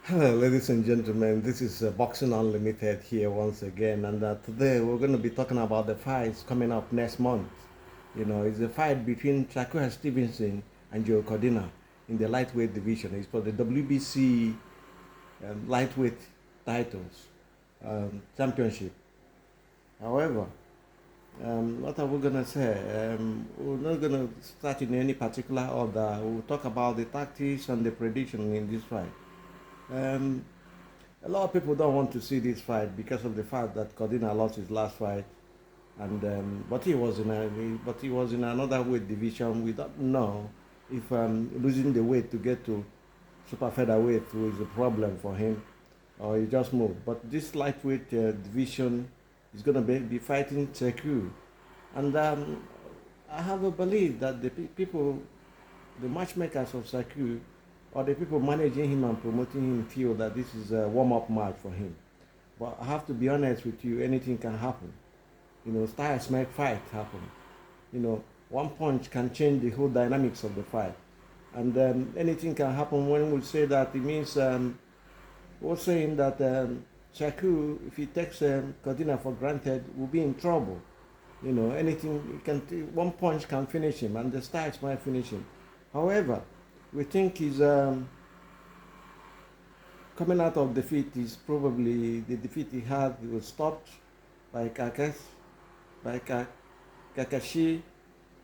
Hello, ladies and gentlemen. This is Boxing Unlimited here once again, and today we're going to be talking about the fights coming up next month. It's a fight between Shakur Stevenson and Joe Cordina in the lightweight division. It's for the WBC lightweight titles championship. However, what are we going to say? We're not going to start in any particular order. We'll talk about the tactics and the prediction in this fight. Um, A lot of people don't want to see this fight because of the fact that Cordina lost his last fight, and but he was in another weight division. We don't know if losing the weight to get to super featherweight is a problem for him, or he just moved. But this lightweight division is going to be fighting Shakur, and I have a belief that people, the matchmakers of Shakur, or the people managing him and promoting him feel that this is a warm-up match for him. But I have to be honest with you, anything can happen. Styles make fight happen. One punch can change the whole dynamics of the fight. And anything can happen. When we say that, it means we're saying that Shakur, if he takes Cordina for granted, will be in trouble. Anything, one punch can finish him, and the Styles might finish him. However, we think he's coming out of defeat is probably the defeat he had was stopped by Kakashi,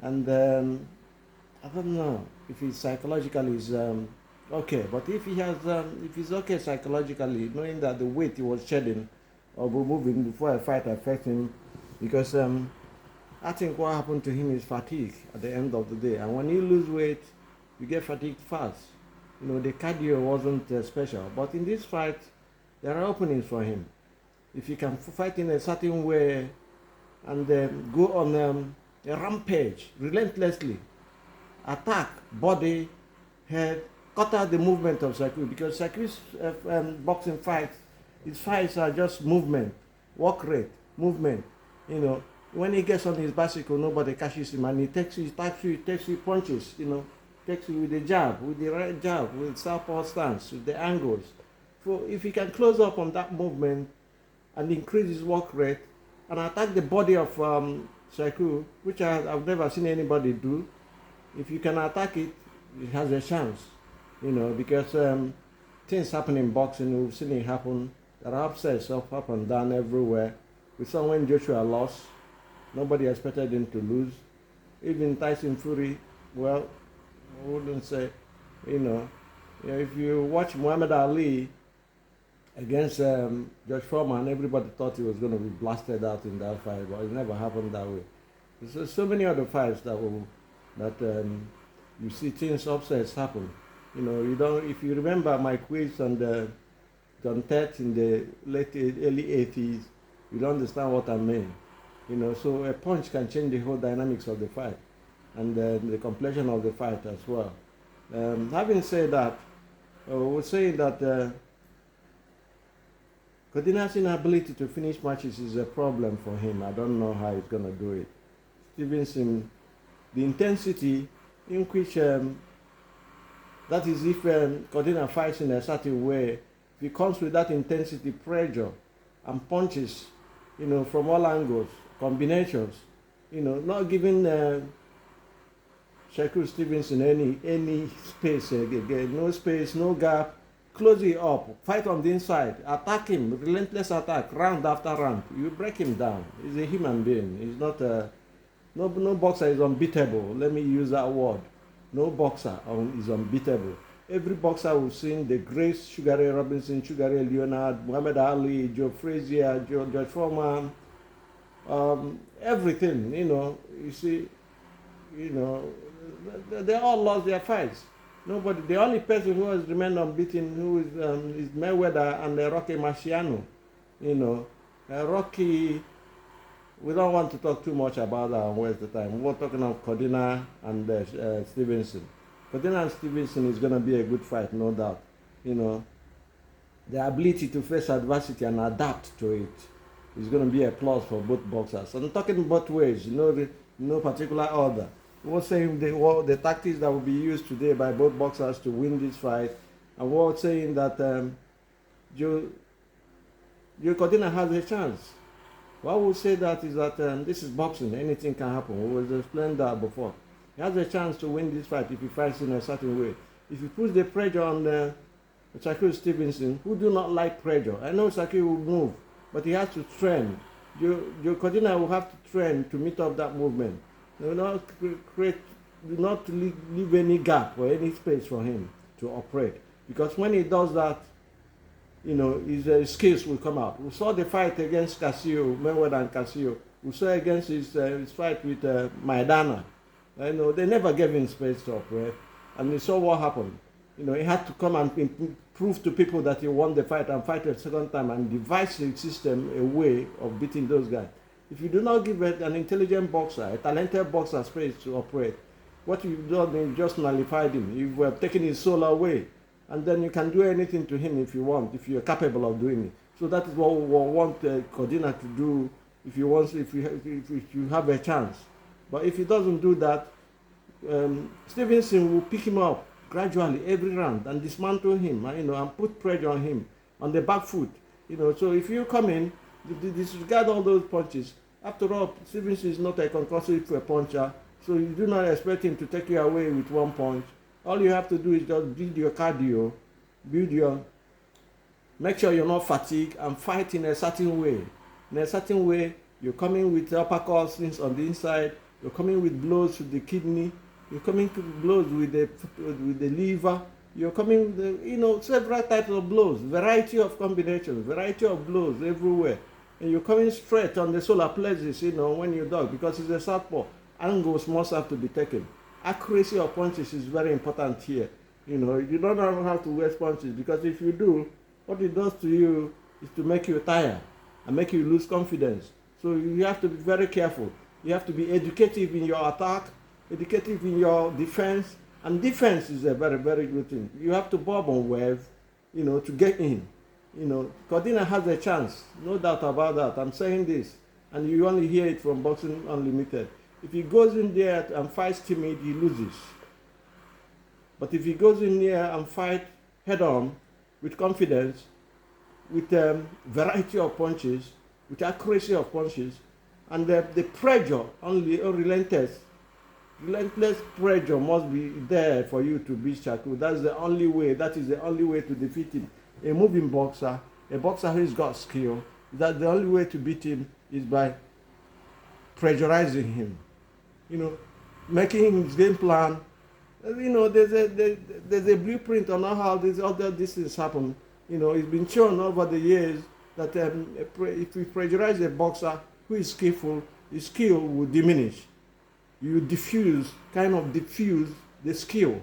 and I don't know if he psychologically is okay. But if he's okay psychologically, knowing that the weight he was shedding or removing before a fight affects him, because I think what happened to him is fatigue at the end of the day, and when you lose weight, you get fatigued fast. The cardio wasn't special. But in this fight, there are openings for him. If he can fight in a certain way and go on a rampage relentlessly, attack, body, head, cut out the movement of Shakur. Because Shakur's boxing fights, his fights are just movement, work rate, movement. When he gets on his bicycle, nobody catches him, and he takes you, takes you punches, takes you with the jab, with the right jab, with southpaw stance, with the angles. So if he can close up on that movement and increase his work rate and attack the body of Shakur, which I've never seen anybody do, if you can attack it, it has a chance. Because things happen in boxing, we've seen it happen. There are upsets up and down everywhere. We saw when Joshua lost, nobody expected him to lose. Even Tyson Fury, well, I wouldn't say, if you watch Muhammad Ali against George Foreman, everybody thought he was going to be blasted out in that fight, but it never happened that way. There's so many other fights that you see things upsets happen. You don't. If you remember my quiz on the John Tet in the early 80s, you don't understand what I mean. So a punch can change the whole dynamics of the fight and the completion of the fight as well. Having said that, we're saying that Cordina's inability to finish matches is a problem for him. I don't know how he's going to do it. Stevenson, the intensity in which, that is if Cordina fights in a certain way, if he comes with that intensity, pressure, and punches, from all angles, combinations, not giving Shakur Stevenson any space again, no space, no gap, close it up, fight on the inside, attack him, relentless attack, round after round. You break him down. He's a human being. He's not no boxer is unbeatable. Let me use that word. No boxer is unbeatable. Every boxer we've seen, the greats, Sugar Ray Robinson, Sugar Ray Leonard, Muhammad Ali, Joe Frazier, George Foreman, everything, you see, they all lost their fights. Nobody. The only person who has remained unbeaten is Mayweather and Rocky Marciano. Rocky. We don't want to talk too much about that and waste the time. We're talking of Cordina and Stevenson. Cordina and Stevenson is going to be a good fight, no doubt. The ability to face adversity and adapt to it is going to be a plus for both boxers. I'm talking both ways, no particular order. We're saying the tactics that will be used today by both boxers to win this fight, and we're saying that Joe Cordina has a chance. Why we say that is that this is boxing. Anything can happen. We was explained that before. He has a chance to win this fight if he fights in a certain way. If he puts the pressure on Shakur Stevenson, who do not like pressure. I know Shakur will move, but he has to train. Joe Cordina will have to train to meet up that movement. Do not leave any gap or any space for him to operate. Because when he does that, his skills will come out. We saw the fight against Casio, Mayweather and Casio. We saw against his fight with Maidana. They never gave him space to operate. And we saw what happened. He had to come and prove to people that he won the fight and fight a second time and devise a system, a way of beating those guys. If you do not give an intelligent boxer, a talented boxer space to operate, what you've done is just nullified him. You've taken his soul away. And then you can do anything to him if you want, if you're capable of doing it. So that is what we want Cordina to do if you have a chance. But if he doesn't do that, Stevenson will pick him up gradually every round and dismantle him, and put pressure on him on the back foot. So if you come in, disregard all those punches. After all, Stevenson is not a concussive puncher, so you do not expect him to take you away with one punch. All you have to do is just build your cardio, make sure you're not fatigued and fight in a certain way. In a certain way, you're coming with uppercuts on the inside, you're coming with blows to the kidney, you're coming to blows with the liver, you're coming with several types of blows, variety of combinations, variety of blows everywhere. And you're coming straight on the solar plexus, when you dog, because it's a southpaw. Angles must have to be taken. Accuracy of punches is very important here. You don't have to waste punches, because if you do, what it does to you is to make you tired and make you lose confidence. So you have to be very careful. You have to be educative in your attack, educative in your defense, and defense is a very, very good thing. You have to bob and weave, to get in. Cordina has a chance, no doubt about that. I'm saying this, and you only hear it from Boxing Unlimited. If he goes in there and fights timid, he loses. But if he goes in there and fight head-on, with confidence, with variety of punches, with accuracy of punches, and the pressure, relentless pressure must be there for you to beat Shakur. That is the only way to defeat him. A moving boxer, a boxer who's got skill, that the only way to beat him is by pressurizing him. Making his game plan. There's a blueprint on how these things happen. It's been shown over the years that if we pressurize a boxer who is skillful, his skill will diminish. You diffuse the skill.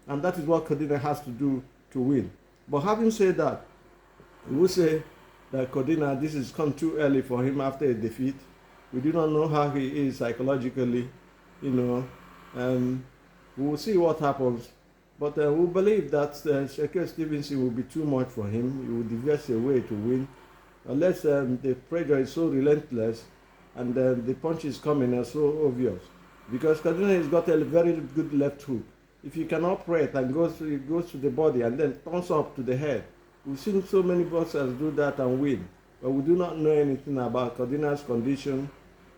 And that is what Cordina has to do to win. But having said that, we will say that Cordina, this has come too early for him after a defeat. We do not know how he is psychologically, we will see what happens. But we believe that Shakur Stevenson will be too much for him. He will devise a way to win. Unless the pressure is so relentless and the punches coming are so obvious. Because Cordina has got a very good left hook. If he can operate and it goes to the body and then turns up to the head. We've seen so many boxers do that and win. But we do not know anything about Cordina's condition,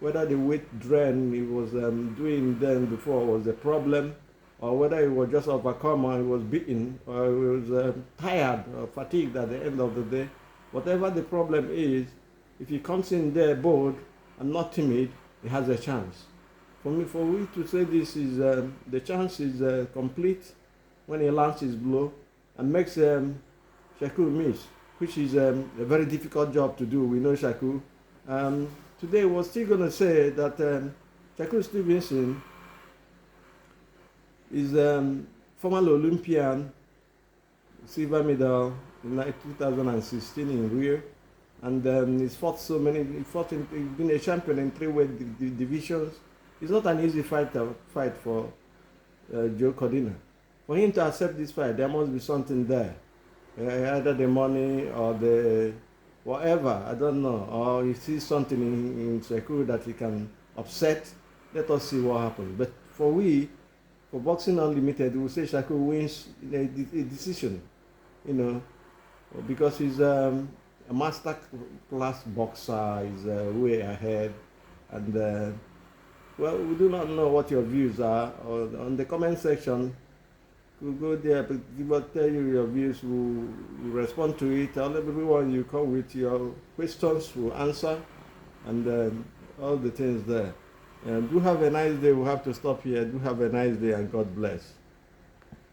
whether the weight drain he was doing then before was a problem, or whether he was just overcome or he was beaten, or he was tired or fatigued at the end of the day. Whatever the problem is, if he comes in there bold and not timid, he has a chance. For me to say this is, the chance is complete when he lands his blow and makes Shakur miss, which is a very difficult job to do. We know Shakur. Today we're still going to say that Shakur Stevenson is former Olympian, silver medal in 2016 in Rio, and he's been a champion in 3 weight divisions. It's not an easy fight for Joe Cordina. For him to accept this fight, there must be something there. Either the money or the whatever, I don't know. Or he sees something in Shakur that he can upset. Let us see what happens. But for Boxing Unlimited, we will say Shakur wins a decision. because he's a master class boxer. He's way ahead, and well, we do not know what your views are. On the comment section, we'll go there, but we will tell you your views. We'll respond to it. Tell everyone you come with your questions, we'll answer, and all the things there. Do have a nice day. We'll have to stop here. Do have a nice day, and God bless.